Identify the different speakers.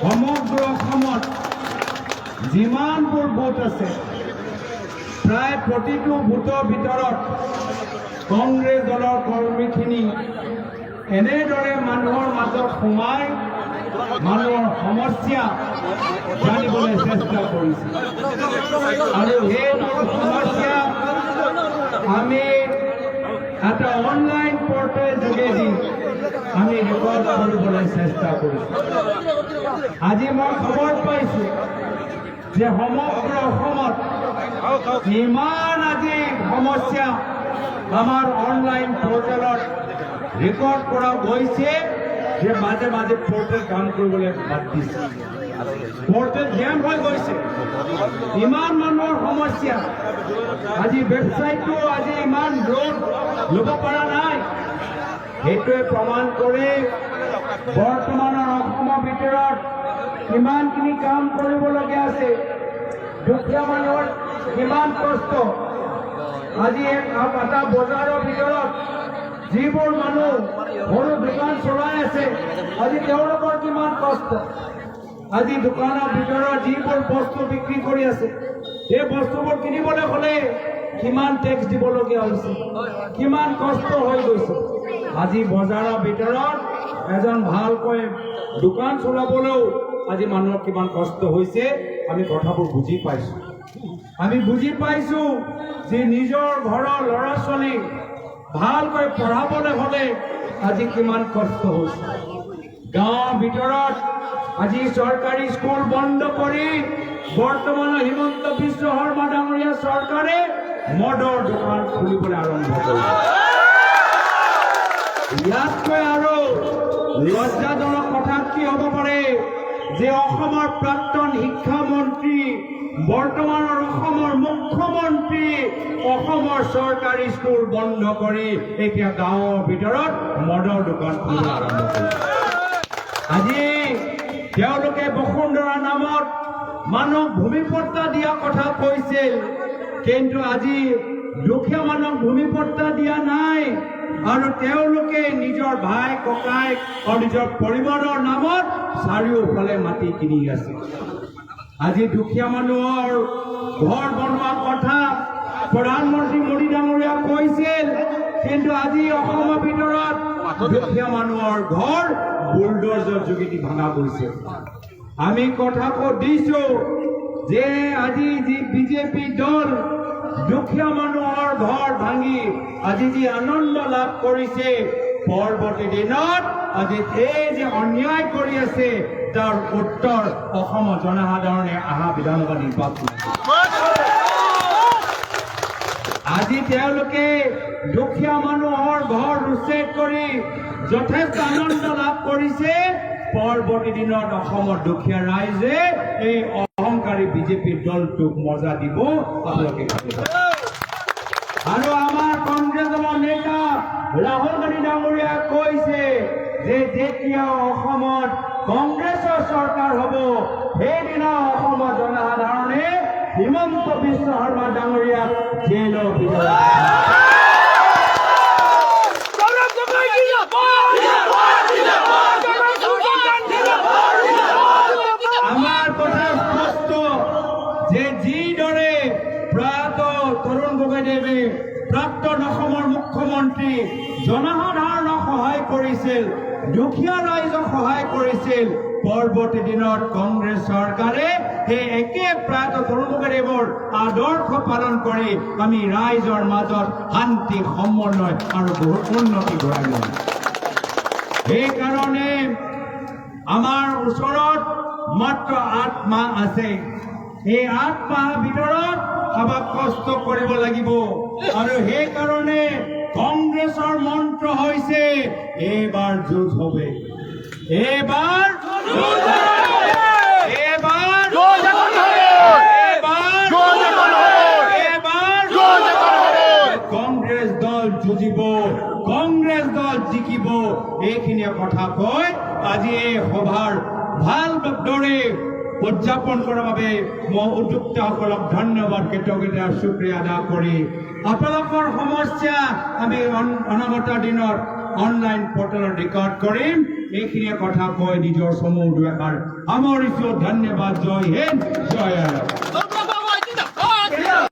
Speaker 1: সমগ্ৰ অসমত যিমানবোৰ বুথ আছে প্ৰায় প্ৰতিটো বুথৰ ভিতৰত কংগ্ৰেছ দলৰ কৰ্মীখিনি এনেদৰে মানুহৰ মাজত সোমাই মানুহৰ সমস্যা জানিবলৈ চেষ্টা কৰিছে আৰু সেইবোৰ সমস্যা আমি এটা অনলাইন পৰ্টেল যোগেদি আমি ৰেকৰ্ড কৰিবলৈ চেষ্টা কৰিছোঁ। আজি মই খবৰ পাইছোঁ যে সমগ্ৰ অসমত ইমান আজি সমস্যা আমাৰ অনলাইন পৰ্টেলত ৰেকৰ্ড কৰা গৈছে যে মাজে মাজে পৰ্টেল কাম কৰিবলৈ বাদ দিছে, পৰ্টেল জাম হৈ গৈছে। ইমান মানুহৰ সমস্যা, আজি ৱেবছাইটটো আজি ইমান লোড ল'ব পৰা নাই। সেইটোৱে প্ৰমাণ কৰে বৰ্তমানৰ অসমৰ ভিতৰত কিমানখিনি কাম কৰিবলগীয়া আছে, দুখীয়া মানুহৰ কিমান কষ্ট। আজি এটা বজাৰৰ ভিতৰত যিবোৰ মানুহ সৰু দোকান চলাই আছে, আজি তেওঁলোকৰ কিমান কষ্ট। আজি দোকানৰ ভিতৰত যিবোৰ বস্তু বিক্ৰী কৰি আছে, সেই বস্তুবোৰ কিনিবলৈ হ'লে কিমান টেক্স দিবলগীয়া হৈছে, কিমান কষ্ট হৈ গৈছে। আজি বজাৰৰ ভিতৰত এজন ভালকৈ দোকান চলাবলৈও আজি মানুহৰ কিমান কষ্ট হৈছে। আমি কথাবোৰ বুজি পাইছোঁ। আমি বুজি পাইছোঁ যে নিজৰ ঘৰৰ ল'ৰা ছোৱালী ভালকৈ পঢ়াবলৈ হ'লে আজি কিমান কষ্ট হৈছে। গাঁৱৰ ভিতৰত আজি চৰকাৰী স্কুল বন্ধ কৰি বৰ্তমানৰ হিমন্ত বিশ্ব শৰ্মা ডাঙৰীয়া চৰকাৰে মদৰ দোকান খুলিবলৈ আৰম্ভ কৰিছে। ইয়াতকৈ আৰু লজ্জাজনক কথা কি হ'ব পাৰে যে অসমৰ প্ৰাক্তন শিক্ষামন্ত্ৰী, বৰ্তমানৰ অসমৰ মুখ্যমন্ত্ৰী অসমৰ চৰকাৰী স্কুল বন্ধ কৰি এতিয়া গাঁৱৰ ভিতৰত মদৰ দোকান খুলিব আৰম্ভ কৰিছে। আজি তেওঁলোকে বসুন্ধৰা নামত মানুহক ভূমিপট্টা দিয়া কথা কৈছিল, কিন্তু আজি দুখীয়া মানুহক ভূমিপট্টা দিয়া নাই আৰু তেওঁলোকে নিজৰ ভাই ককাইক আৰু নিজৰ পৰিবাৰৰ নামত চাৰিওফালে মাটি কিনি আছে। আজি দুখীয়া মানুহৰ ঘৰ বনোৱাৰ কথা প্ৰধানমন্ত্ৰী মোদী ডাঙৰীয়া কৈছিল, কিন্তু আজি অসমৰ ভিতৰত দুখীয়া মানুহৰ ঘৰ বুলডোজাৰ যোগেদি ভাঙা গৈছে। আমি কথা দিছোঁ যে আজি যি বিজেপি দল দুখীয়া মানুহৰ ঘৰ ভাঙি আজি যি আনন্দ লাভ কৰিছে, পৰৱৰ্তী দিনত আজি এই যে অন্যায় কৰি আছে তাৰ উত্তৰ অসমৰ জনসাধাৰণে অহা বিধানসভা নিৰ্বাচন। আজি তেওঁলোকে দুখীয়া মানুহৰ ঘৰ উচ্ছেদ কৰি যথেষ্ট আনন্দ লাভ কৰিছে। পৰৱৰ্তী দিনত অসমৰ দুখীয়া ৰাইজে এই অহংকাৰী বিজেপি দলটোক মজা দিব। আৰু আমাৰ কংগ্ৰেছ দলৰ নেতা ৰাহুল গান্ধী ডাঙৰীয়াই কৈছে যে যেতিয়া অসমত কংগ্ৰেছৰ চৰকাৰ হ'ব, সেইদিনা অসমৰ জনসাধাৰণে হিমন্ত বিশ্ব শৰ্মা ডাঙৰীয়াক জেলৰ ভিতৰত আমাৰ কথা স্পষ্ট যে যিদৰে প্ৰয়াত তৰুণ গগৈদেৱে প্ৰাক্তন অসমৰ মুখ্যমন্ত্ৰী জনসাধাৰণক সহায় কৰিছিল, দুখীয়া ৰাইজক সহায় কৰিছিল, পৰৱৰ্তী দিনত কংগ্ৰেছ চৰকাৰে সেই একে প্ৰয়াত তৰুণ গগৈদেৱৰ আদৰ্শ পালন কৰি আমি ৰাইজৰ মাজত শান্তি, সমন্বয় আৰু বহুত উন্নতি ঘূৰাই লম। সেইকাৰণে আমাৰ ওচৰত মাত্ৰ 8 মাহ আছে। এই 8 মাহৰ ভিতৰত আমাক কষ্ট কৰিব লাগিব আৰু সেইকাৰণে কংগ্ৰেছৰ মন্ত্ৰ হৈছে এইবাৰ যুঁজ হবে, এইবাৰ কংগ্ৰেছ দল যুঁজিব, কংগ্ৰেছ দল জিকিব। এইখিনিয়ে কথা কৈ আজি এই সভাৰ ভালদৰে উদযাপন কৰাৰ বাবে মই উদ্যোক্তাসকলক ধন্যবাদ, কৃতজ্ঞতা, শুক্ৰিয়া আদা কৰি আপোনালোকৰ সমস্যা আমি অনাগত দিনত অনলাইন পৰ্টেলত ৰেকৰ্ড কৰিম এইখিনিয়ে কথা কৈ নিজৰ চমু দুআষাৰ সামৰিছোঁ। ধন্যবাদ। জয় হিন্দ, জয় আইঅসম।